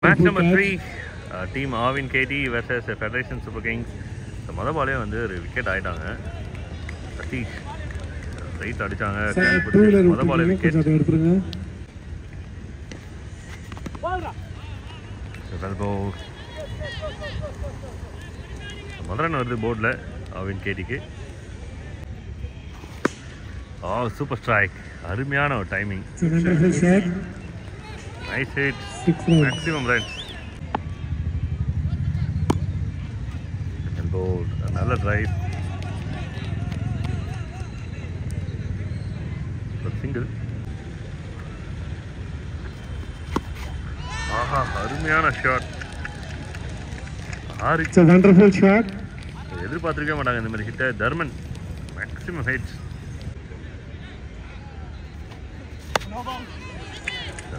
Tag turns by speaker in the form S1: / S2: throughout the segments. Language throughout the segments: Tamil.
S1: Match number 3, team Arvin KT versus Federation Super Kings. So, மொத பாலே வந்து ஒரு விக்கெட் ஆயிட்டாங்க. சதீஷ் ரைட் அடிச்சாங்க. மொத பாலே விக்கெட். வெல் பவுல். மொத ரன் வருது போர்டில் ஆவின் கேடிக்கு. Super strike. அருமையான ஒரு timing. Nice hit. Maximum runs. Second ball. Another drive. But single. அருமையான shot.
S2: It's a wonderful shot.
S1: எதிர்பார்த்திருக்கவே மாட்டாங்க இந்த மாதிரி ஹிட். தர்மன் மேக்ஸிமம் ஹைட்ஸ்.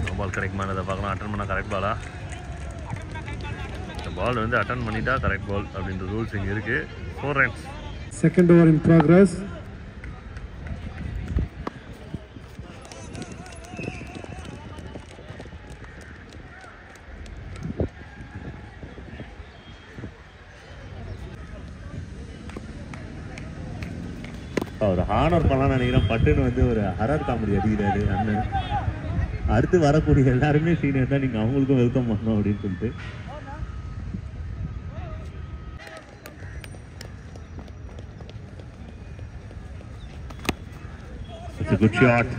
S1: நோ பால் கிடைக்குமானதை பார்க்கலாம். அட்டன் பண்ணால் கரெக்ட் பாலா? இந்த பால் வந்து அட்டன் பண்ணிட்டா கரெக்ட் பால் அப்படின்ற ரூல்ஸ் இங்கே இருக்கு. 4 runs.
S2: Second over in progress.
S3: ஒரு ஹானர் பண்ணலாம் நினைக்கிறேன். பட்டுன்னு வந்து ஒரு ஹரர் காமெடி அடிக்கிறாரு அண்ணன். அடுத்து வரக்கூடிய எல்லாருமே சீனியர் தான், நீங்கள் அவங்களுக்கும் வெல்கம் பண்ணணும் அப்படின்னு சொல்லிட்டு. It's a good shot.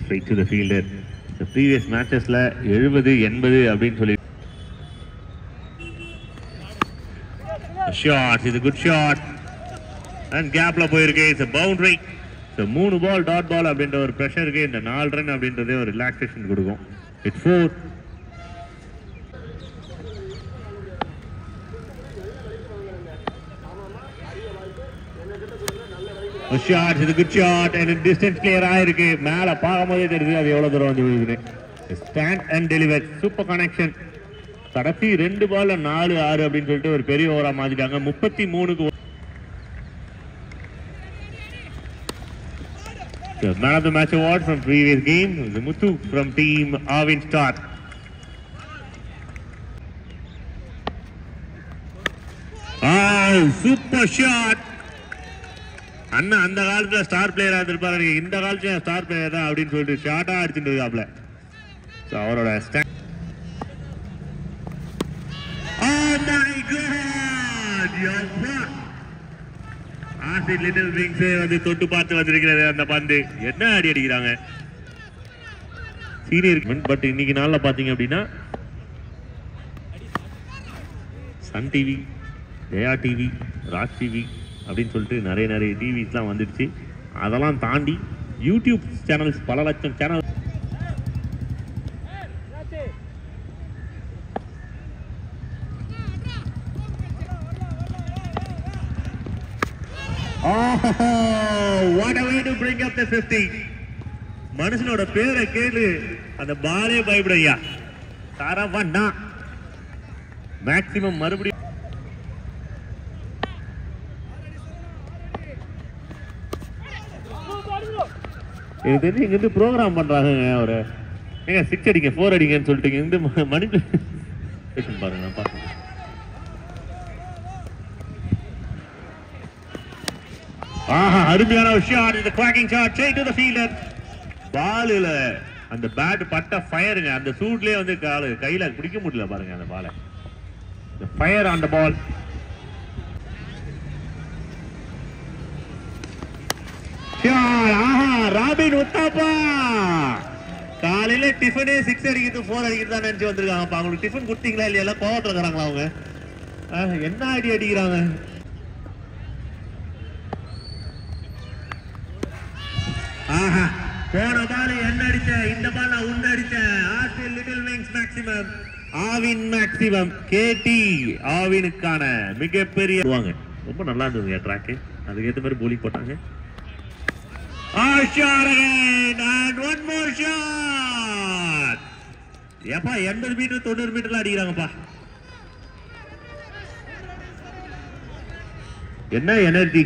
S3: Straight to the fielder. The previous matchesல 70 80 அப்படின்னு சொல்லி shot. It's a good shot. And gapல போயிருக்கு. It's a boundary. So 3 ball dot ball அப்படின்ற ஒரு ப்ரெஷருக்கு இந்த 4 ரன் அப்படின்றதே ஒரு ரிலாக்ஸேஷன் கொடுக்கும். It's 4. A shot. It's a good shot. And distance clear ஆயிருக்கு. மேல பார்க்கும்போதே தெரியுது அது எவ்வளவு தூரம் வந்து விழுகுது. Stand and deliver. Super connection. கடைசி 2 பால்ல 4 6 அப்படின்னு சொல்லிட்டு ஒரு பெரிய ஓவரா மாத்திட்டாங்க. 33க்கு. The man of the match award from previous game was Muthu from team Arvin Star. Super shot. அண்ணா அந்த காலத்துல ஸ்டார் பிளேயரா இருந்திருப்பாரு, இந்த காலத்துல ஸ்டார் பிளேயர் தான் அப்படின்னு சொல்லிட்டு ஷார்ட்டா அடிச்சுட்டு இருக்காப்ல. அவரோட oh my god, yoppa ஆசி லிட்டில் விங்ஸ் வந்து தொட்டு பார்த்து வந்திருக்கிறது அந்த பந்து. என்ன அடி அடிக்கிறாங்க சீனியர். பட் இன்னைக்கு நாள்ல பாத்தீங்க அப்படின்னா Sun TV, Jaya TV, Raj TV அப்படின்னு சொல்லிட்டு நிறைய டிவிஸ்லாம் வந்துடுச்சு. அதெல்லாம் தாண்டி யூடியூப் சேனல்ஸ் பல லட்சம் channel. What a way to bring up the 50. மனுஷனோட பேரை கேளு அந்த பாலே பயப்படையா. தரவண்ணா மேக்ஸிமம் மறுபடியும் இது தெரிஞ்சு இங்க இருந்து ப்ரோக்ராம் பண்றாங்க. ஒரு ஏங்க 6 அடிங்க 4 அடிங்கன்னு சொல்லிட்டு இருந்து மணிப்புலேஷன் பாருங்க. நான் பார்க்க அருமையான ஷாட். இந்த குவாக்கிங் shot straight to the fielder. பால்ல அந்த பேட் பட்ட ஃபயருங்க. அந்த சூட்லயே வந்து கையில பிடிக்க முடியல பாருங்க அந்த பாலை. The fire on the ball. Robin Uthappa காலையில டிஃபனே 6 அடிக்கிறது 4 அடிக்கிறது தான் நினைச்சு வந்திருக்காங்க. அவங்களுக்கு டிஃபன் கொடுத்தீங்களா இல்லையா? எல்லாம் கோவத்துல இருக்கிறாங்களா அவங்க? என்ன அடி அடிக்கிறாங்க. போன பால் என்ன அடிச்ச, இந்த பால் நான் உன்ன அடிச்சேன். ஆர்சி லிட்டில் விங்ஸ் மேக்ஸிமம், ஆவின் மேக்ஸிமம், கேடி ஆவினுக்கான மிகப்பெரிய ரொம்ப நல்லா இருந்தது ட்ராக்கு. அதுக்கு ஏற்ற மாதிரி போலிங் போட்டாங்க. And one more shot. எப்பா 80 மீட்டர் 90 மீட்டர்ல அடிக்கிறாங்கப்பா. என்ன energy.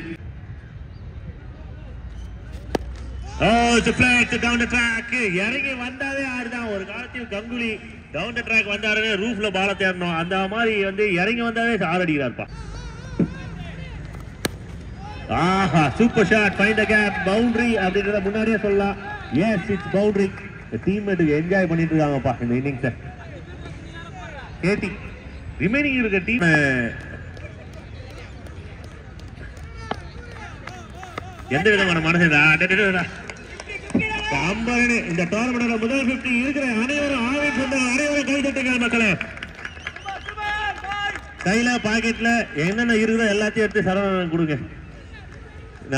S3: Oh, it's a play, it's a down the track. இறங்கி வந்தாவே ஆடுதான். ஒரு காலத்தில் கங்குலி down the track வந்தாருன்னு ரூஃப்ல பால தேடணும். அந்த மாதிரி வந்து இறங்கி வந்தாவே ஆறு அடிக்கிறார்ப்பா. ஆஹா, super shot, find the gap, boundary அப்படின்றத முன்னாடியே சொல்லலாம். Yes, it's boundary. டீம்மேட்டுக்கு என்ஜாய் பண்ணிட்டு இருக்காங்கப்பா இந்த இன்னிங்ஸை. கேடி ரிமைனிங் இருக்க டீம் எந்த விதமான மனசுடா இந்த டோர்னமெண்ட்ல முதல் 50 இருக்கிற அனைவரும் ஆவேன் சொந்த அனைவரும் கை தட்டுங்க மக்களே. கையில பாக்கெட்ல என்னென்ன இருக்குதோ எல்லாத்தையும் எடுத்து சரவணன் கொடுங்க.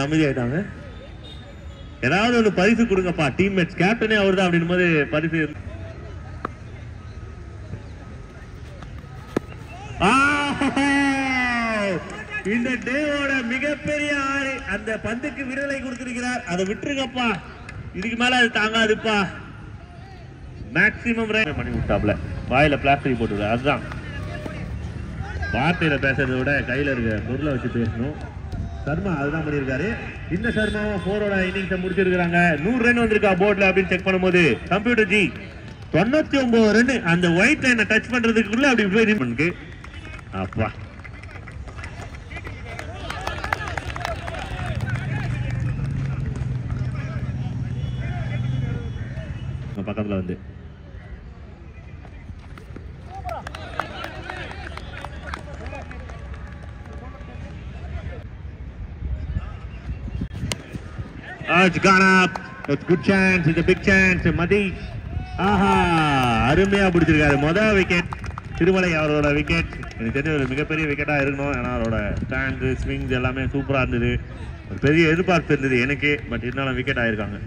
S3: அமைதியாயிட்டாங்க. ஏதாவது ஒரு பரிசு கொடுங்கப்பா. டீம்மேட்ஸ் கேப்டனே அவர்தான் அப்படின் போது பரிசு. இந்த டேவோட மிகப்பெரிய ஆறு அந்த பந்துக்கு விடுதலை கொடுத்திருக்கிறார். அதை விட்டுருங்கப்பா, இதுக்கு மேல அது தாங்காதுப்பா. மேக்சிமம் பண்ணி விட்டாப்ல, வாயில பிளாஸ்டிக் போட்டு. அதுதான் வார்த்தையில பேசுறதை விட கையில இருக்க பொருளை வச்சு பேசணும். சர்மா அதுதான் பண்ணியிருக்காரு. இந்த சர்மாவும் 4ஓட இன்னிங்ஸை முடிச்சிருக்காங்க. 100 ரன் வந்திருக்கா போர்ட்ல அப்படின்னு செக் பண்ணும்போது கம்ப்யூட்டர் ஜி 99 ரன் அந்த ஒயிட் லைனை டச் பண்றதுக்குள்ள அப்படி போய் பண்ணுக்கு. அப்பா பக்கத்துல வந்து it's gone up. It's good chance. It's a big chance. மதி ஆஹா அருமையா பிடிச்சிருக்காரு. முதல் விக்கெட் திருமலை அவரோட விக்கெட். எனக்கு தெரிஞ்ச ஒரு மிகப்பெரிய விக்கெட்டா இருக்கணும். ஏன்னா அவரோட ஸ்டாண்ட் ஸ்விங்ஸ் எல்லாமே சூப்பரா இருந்தது. ஒரு பெரிய எதிர்பார்ப்பு இருந்தது எனக்கு. பட் இருந்தாலும் விக்கெட் ஆயிருக்காங்க.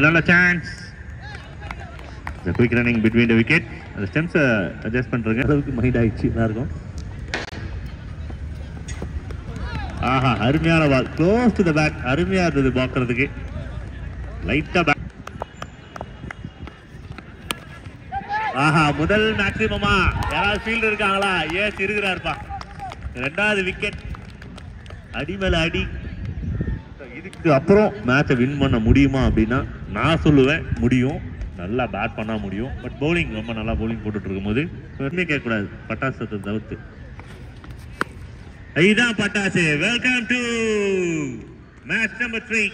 S3: நல்ல chance. Quick running between the wicket. அந்த ஸ்டெம்ஸை அட்ஜஸ்ட் பண்றதுக்கு அளவுக்கு மைண்ட் ஆயிடுச்சு எல்லாருக்கும். ஆஹா அருமையான பால், க்ளோஸ் டு த பேட். அருமையா இருந்தது பார்க்கறதுக்கு. லைட்டா பேட். ஆஹா முதல் மேக்ஸிமமா யாராவது ஃபீல்டு இருக்காங்களா? ஏஸ் இருக்கிறாருப்பா. ரெண்டாவது விக்கெட். அடி மேல அடி. இதுக்கு அப்புறம் மேட்சை வின் பண்ண முடியுமா அப்படின்னா நான் சொல்லுவேன் முடியும். நல்லா பேட் பண்ணா முடியும். பட் பவுலிங் ரொம்ப நல்லா பவுலிங் போட்டுட்டு இருக்கும் போது ஒன்றுமே கேட்கக்கூடாது. பட்டாசத்தை தவிர்த்து. இதுதான் பட்டாசு. Welcome to match number 3.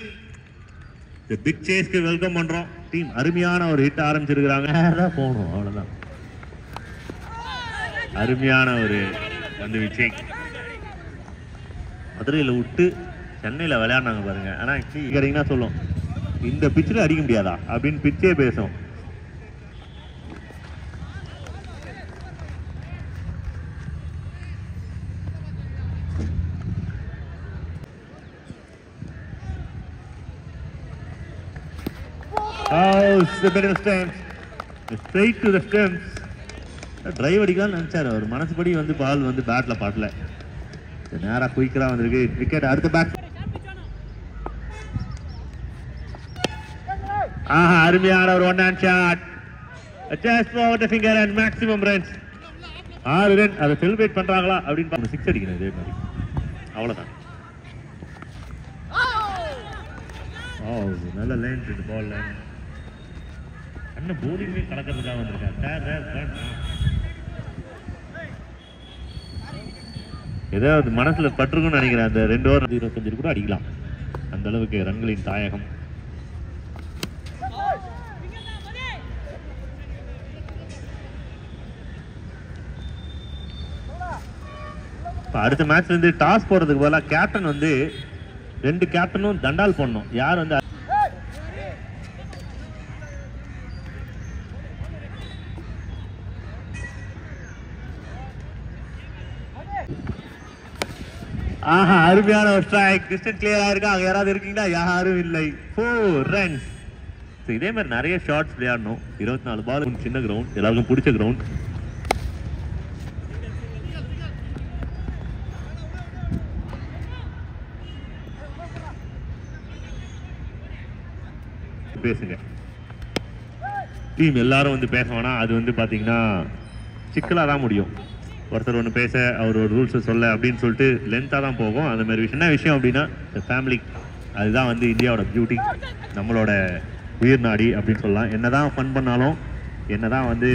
S3: இந்த பிக் சேஸ்க்கு வெல்கம் பண்றோம். டீம் அருமையான ஒரு ஹிட் ஆரம்பிச்சிருக்கிறாங்க. போகணும் அவ்வளவுதான். அருமையான ஒரு வந்து விஜய் மதுரையில விட்டு சென்னையில விளையாடினாங்க பாருங்க. ஆனா கேட்டீங்கன்னா சொல்லும் இந்த பிச்சில் அடிக்க முடியாதா அப்படின்னு பிச்சே பேசும். Straight to the stems. Drive அடிக்கலாம்னு நினைச்சாரு அவர். மனசுபடி வந்து பால் வந்து பேட்ல பாட்டல. நேரா குயிக்கரா வந்திருக்கு. விக்கெட். அடுத்த பேட். ஆஹா அருமையான ஒரு one hand shot. Just over the finger and maximum runs. 6 run. அதை செலிப்ரேட் பண்றாங்களா அப்படின்னு 6 அடிக்கணும். இதே மாதிரி அவ்வளவுதான். நல்ல லைன் இந்த பால் லைன். என்ன போலிங்மே கலக்கிறதுக்காக வந்திருக்காரு. ஏதாவது மனசுல பற்றுக்குன்னு நினைக்கிறேன். அந்த 2 ஓவர் 25 கூட அடிக்கலாம். அந்த அளவுக்கு ரன்களின் தாயகம். அடுத்த மேட்ச்ல இருந்து டாஸ் போறதுக்கு பதிலாக கேப்டன் வந்து 2 கேப்டனும் தண்டால் போடணும். யார் வந்து ஆஹா அருமையான ஒரு ஸ்ட்ரைக். டிஸ்டன்ஸ் கிளியர் ஆயிருக்கா? அங்க யாராவது இருக்கீங்களா? யாரும் இல்லை. 4 ரன்ஸ். இதே மாதிரி நிறைய ஷாட்ஸ் விளையாடணும். 24 பால். சின்ன கிரவுண்ட், எல்லாருக்கும் பிடிச்ச கிரவுண்ட். பேசுங்க. டீம் எல்லாரும் வந்து பேச வேணா. அது வந்து பாத்தீங்கன்னா சிக்கலா தான் முடியும். ஒருத்தர் ஒன்று பேச அவர் ஒரு ரூல்ஸை சொல்ல அப்படின்னு சொல்லிட்டு லென்த்தாக தான் போகும். அந்த மாதிரி விஷயம் என்ன விஷயம் அப்படின்னா ஃபேமிலி, அதுதான் வந்து இந்தியாவோட பியூட்டி, நம்மளோட உயிர் நாடி அப்படின்னு சொல்லலாம். என்ன தான் ஃபன் பண்ணாலும் என்ன தான் வந்து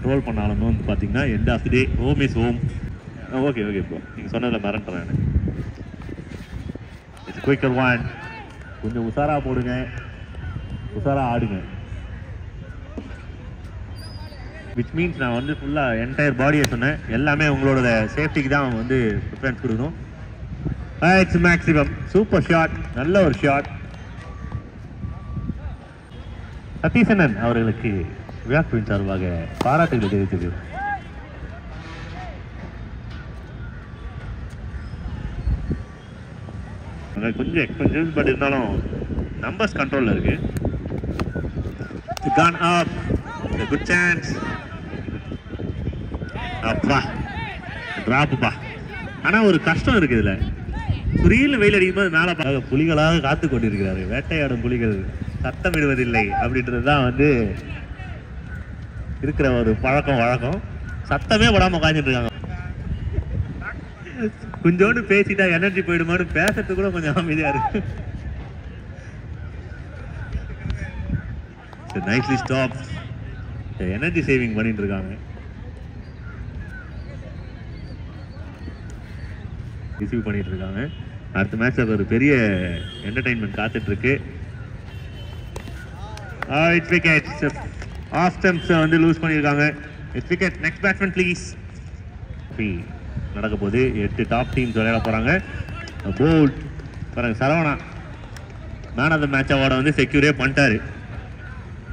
S3: ட்ரோல் பண்ணாலும் வந்து பார்த்தீங்கன்னா end of the day home is home. Okay okay bro, நீங்கள் சொன்னதில் மறந்துட்டேன் நான். It's quicker one. கொஞ்சம் உஷாராக போடுங்க, உஷாராக ஆடுங்க. விச் மீன்ஸ் நான் வந்து ஃபுல்லாக என்டையர் பாடியை சொன்னேன். எல்லாமே உங்களோட சேஃப்டிக்கு தான் அவங்க வந்து ப்ரிஃபரன்ஸ் கொடுக்கணும். It's maximum. சூப்பர் ஷாட், நல்ல ஒரு ஷாட். சதீசனன் அவர்களுக்கு விராட் சார்பாக பாராட்டுகளை தெரிவித்தது. கொஞ்சம் எக்ஸ்பென்சிவ், பட் இருந்தாலும் நம்பர்ஸ் கண்ட்ரோல்ல இருக்கு. Gone up, a good chance. அப்பா டிராப்புப்பா. ஆனா ஒரு கஷ்டம் இருக்கு இதுல. சுரீல் வெயில் அடிக்கும்போது மேல புலிகளாக காத்து கொண்டிருக்கிறாரு. வேட்டையாடும் புலிகள் சத்தமிடுவதில்லை அப்படின்றதுதான் வந்து இருக்கிற ஒரு பழக்கம் வழக்கம். சத்தமே படாம உட்காந்துட்டு இருக்காங்க. கொஞ்சோண்டு பேசிட்டா எனர்ஜி போயிடுமான்னு பேசுறது கூட கொஞ்சம் அமைதியா இருக்கு. Nicely stop. எனர்ஜி சேவிங் பண்ணிட்டு இருக்காங்க. ரிசீவ் பண்ணிட்டு இருக்காங்க. அடுத்த மேட்ச் ஒரு பெரிய என்டர்டைன்மெண்ட் காத்துட்டு இருக்கு. It's wicket. ஆஃப் ஸ்டம்ப்ஸ் வந்து லூஸ் பண்ணியிருக்காங்க. It's wicket. Next batsman please. நடக்க போது 8 டாப் டீம்ஸ் விளையாட போறாங்க. போல்ட் பாருங்க, Saravana man of the match அவார்டை வந்து செக்யூரே பண்ணிட்டாரு.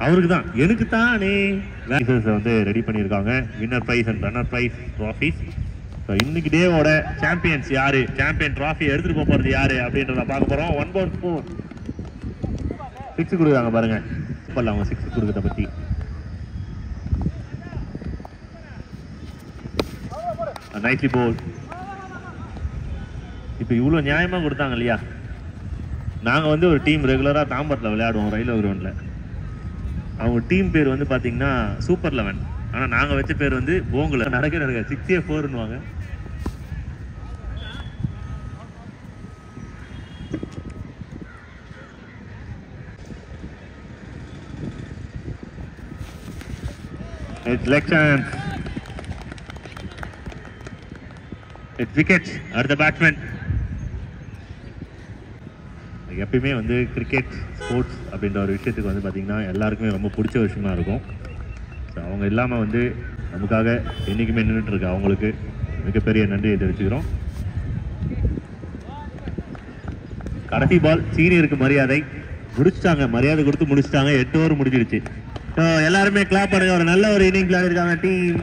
S3: அவருக்கு தான், எனக்கு தானே வந்து ரெடி பண்ணியிருக்காங்க. Winner prize and runner prize trophies. இன்னைக்கு டேவோட சாம்பியன்ஸ் யாரு, சாம்பியன் ட்ராஃபி எடுத்துட்டு போறது யாரு அப்படின்றத பார்க்க போறோம். 1/4 6 கொடுக்குறாங்க பாருங்க. அவங்க 6 கொடுக்கறத பத்தி நைட்லி போல். இப்போ இவ்வளோ நியாயமாக கொடுத்தாங்க இல்லையா? நாங்கள் வந்து ஒரு டீம் ரெகுலராக தாம்பரத்தில் விளையாடுவோம் ரயில்வே கிரவுண்டில். அவங்க டீம் பேர் வந்து பார்த்தீங்கன்னா சூப்பர் 11. ஆனால் நாங்கள் வச்ச பேர் வந்து போங்கில் நடக்க 6A4ன்னுவாங்க. It's leg chance. It's wicket. அடுத்த பேட்ஸ்மேன். எப்பயுமே வந்து கிரிக்கெட் ஸ்போர்ட்ஸ் அப்படின்ற ஒரு விஷயத்துக்கு வந்து பார்த்தீங்கன்னா எல்லாருக்குமே ரொம்ப பிடிச்ச விஷயமா இருக்கும். ஸோ அவங்க இல்லாமல் வந்து நமக்காக என்றைக்குமே நின்றுட்டு இருக்கு. அவங்களுக்கு மிகப்பெரிய நன்றியை தெரிவிச்சுக்கிறோம். கடைசி பால் சீனியருக்கு மரியாதை முடிச்சிட்டாங்க. மரியாதை கொடுத்து முடிச்சிட்டாங்க. 8 ஓவர் முடிஞ்சிடுச்சு. ஸோ எல்லாருமே கிளாப் பண்ணுங்க. ஒரு நல்ல ஒரு இன்னிங்ஸ் விளையாடிருக்காங்க டீம்.